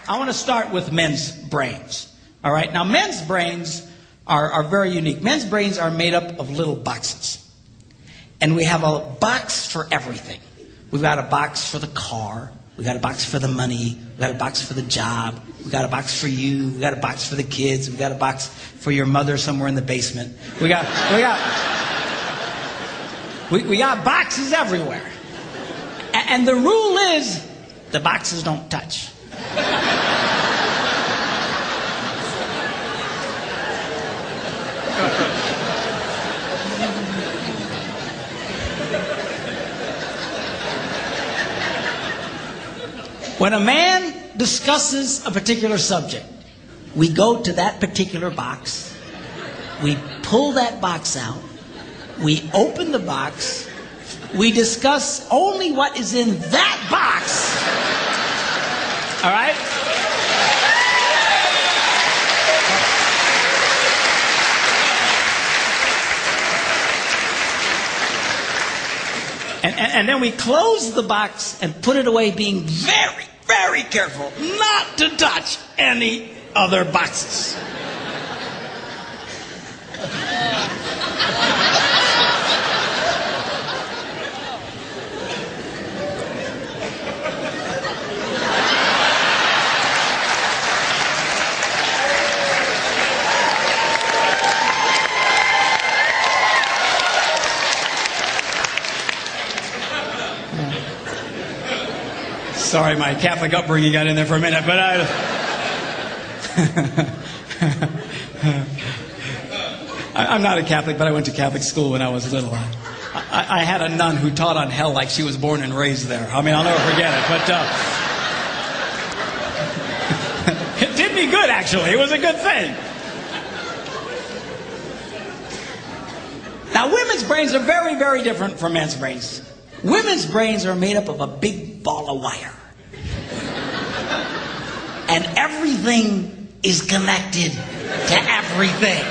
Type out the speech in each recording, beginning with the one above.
I want to start with men's brains. All right? Now, men's brains are very unique. Men's brains are made up of little boxes. And we have a box for everything. We've got a box for the car. We've got a box for the money. We've got a box for the job. We've got a box for you. We've got a box for the kids. We've got a box for your mother somewhere in the basement. We got boxes everywhere. And the rule is, the boxes don't touch. When a man discusses a particular subject, we go to that particular box, we pull that box out, we open the box, we discuss only what is in that box. All right? And then we close the box and put it away, being very, very careful not to touch any other boxes. Sorry, my Catholic upbringing got in there for a minute, but I'm not a Catholic, but I went to Catholic school when I was little. I had a nun who taught on hell like she was born and raised there. I mean, I'll never forget it, but it did me good, actually. It was a good thing. Now, women's brains are very, very different from men's brains. Women's brains are made up of a big ball of wire. And everything is connected to everything.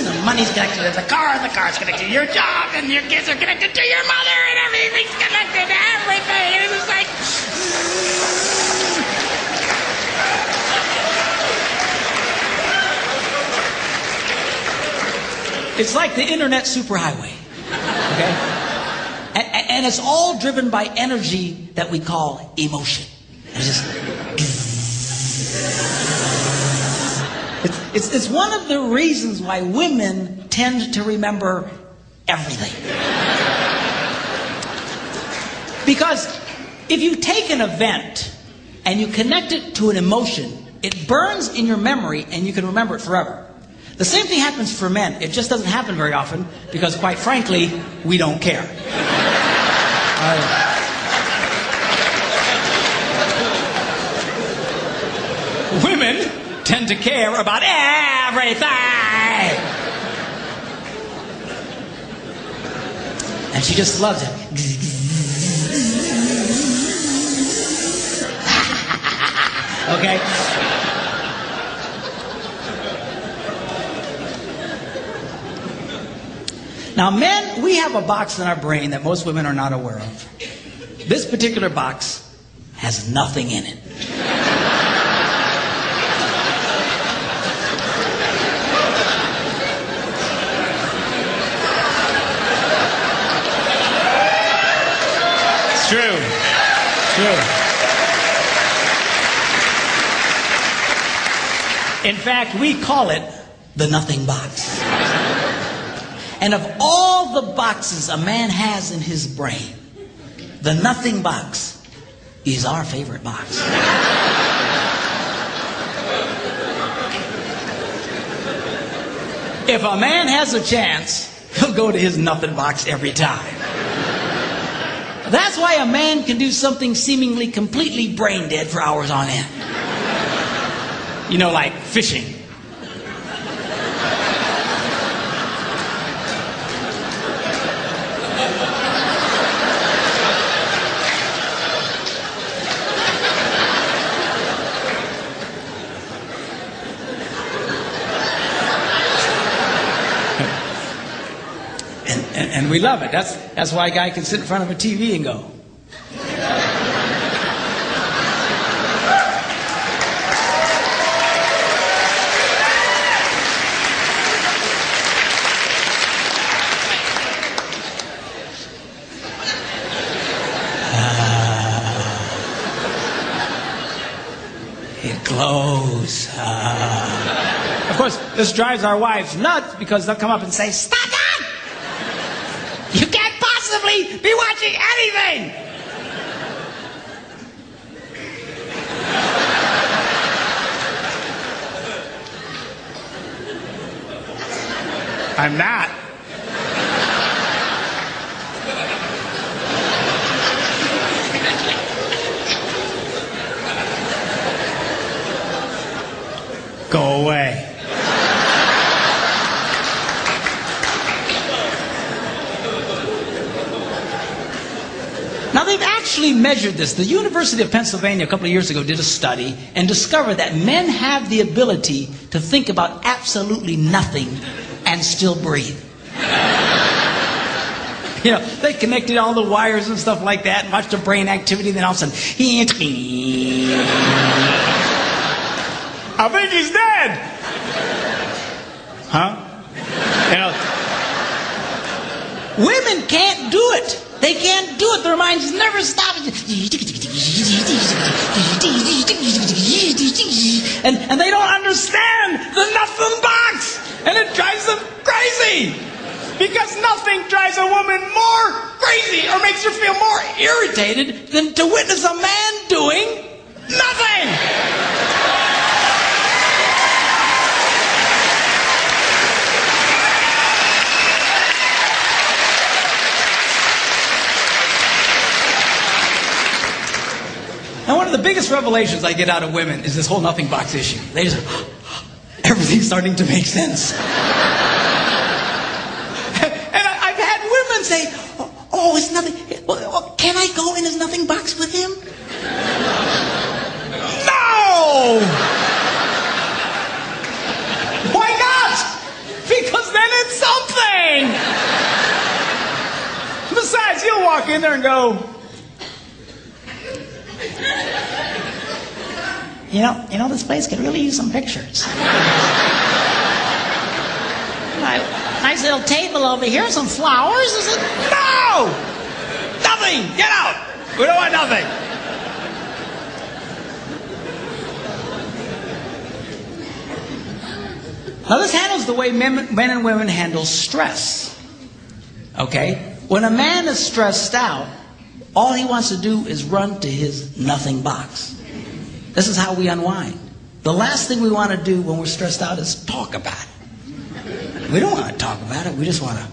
The money's connected to the car's connected to your job, and your kids are connected to your mother, and everything's connected to everything. And it's just like... It's like the internet superhighway. Okay? And it's all driven by energy that we call emotion. It's one of the reasons why women tend to remember everything. Because if you take an event and you connect it to an emotion, it burns in your memory and you can remember it forever. The same thing happens for men. It just doesn't happen very often because, quite frankly, we don't care. Women tend to care about everything. And she just loves it. Okay? Now, men, we have a box in our brain that most women are not aware of. This particular box has nothing in it. It's true. It's true. In fact, we call it the nothing box. And of all the boxes a man has in his brain, the nothing box is our favorite box. If a man has a chance, he'll go to his nothing box every time. That's why a man can do something seemingly completely brain dead for hours on end. You know, like fishing. And we love it. That's why a guy can sit in front of a TV and go. clothes. Of course, this drives our wives nuts because they'll come up and say, "Stop that! You can't possibly be watching anything!" I'm not. Go away. Now they've actually measured this. The University of Pennsylvania a couple of years ago did a study and discovered that men have the ability to think about absolutely nothing and still breathe. You know, they connected all the wires and stuff like that and watched the brain activity, and then all of a sudden, I think he's dead. Huh? You know, women can't do it. They can't do it. Their minds never stop. And they don't understand the nothing box. And it drives them crazy. Because nothing drives a woman more crazy or makes her feel more irritated than to witness a man doing nothing. And one of the biggest revelations I get out of women is this whole nothing box issue. They just, everything's starting to make sense. Say, oh, it's nothing. Well, can I go in his nothing box with him? No! Why not? Because then it's something. Besides, you'll walk in there and go, you know, this place could really use some pictures. Nice little table over here, some flowers. Is it? No! Nothing! Get out! We don't want nothing. Now this handles the way men and women handle stress. Okay? When a man is stressed out, all he wants to do is run to his nothing box. This is how we unwind. The last thing we want to do when we're stressed out is talk about it. We don't want to talk about it. We just want to.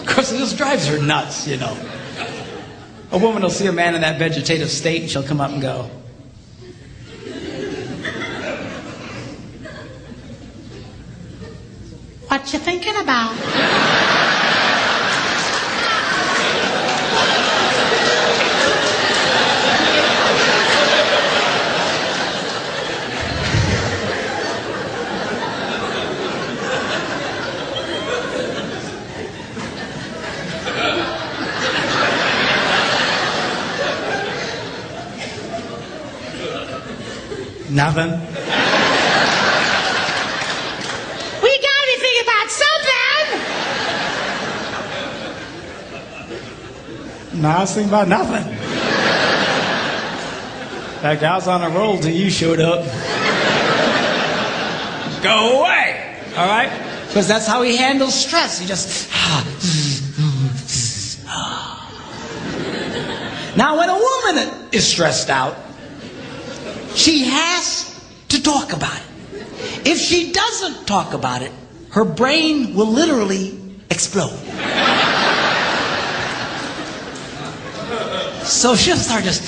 Of course, it just drives her nuts, you know. A woman will see a man in that vegetative state and she'll come up and go, "What you thinking about?" Nothing. We gotta be thinking about something. No, I was thinking about nothing. In fact, I was on a roll till you showed up. Go away. All right? Because that's how he handles stress. He just. Now, when a woman is stressed out, she has to talk about it. If she doesn't talk about it, her brain will literally explode. So she'll start just,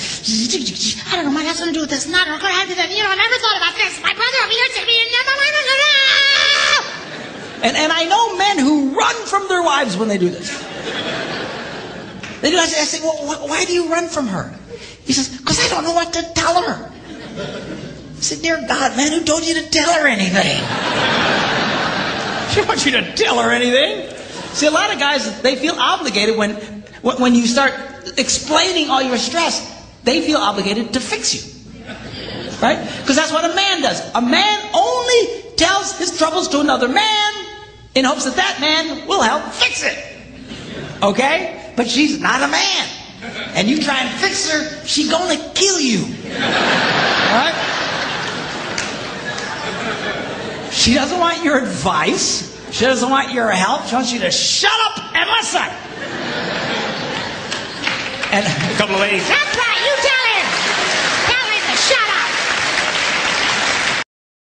I don't know, might have something to do with this, not, or could have to do that, I never thought about this, my brother over here told me, and I know men who run from their wives when they do this. They do. I say, well, why do you run from her? He says, because I don't know what to tell her. I said, dear God, man, who told you to tell her anything? She wants you to tell her anything. See, a lot of guys, they feel obligated when you start explaining all your stress, they feel obligated to fix you. Right? Because that's what a man does. A man only tells his troubles to another man in hopes that that man will help fix it. Okay? But she's not a man. and you try and fix her, she gonna kill you. All right? She doesn't want your advice. She doesn't want your help. She wants you to shut up and listen. And a couple of ladies,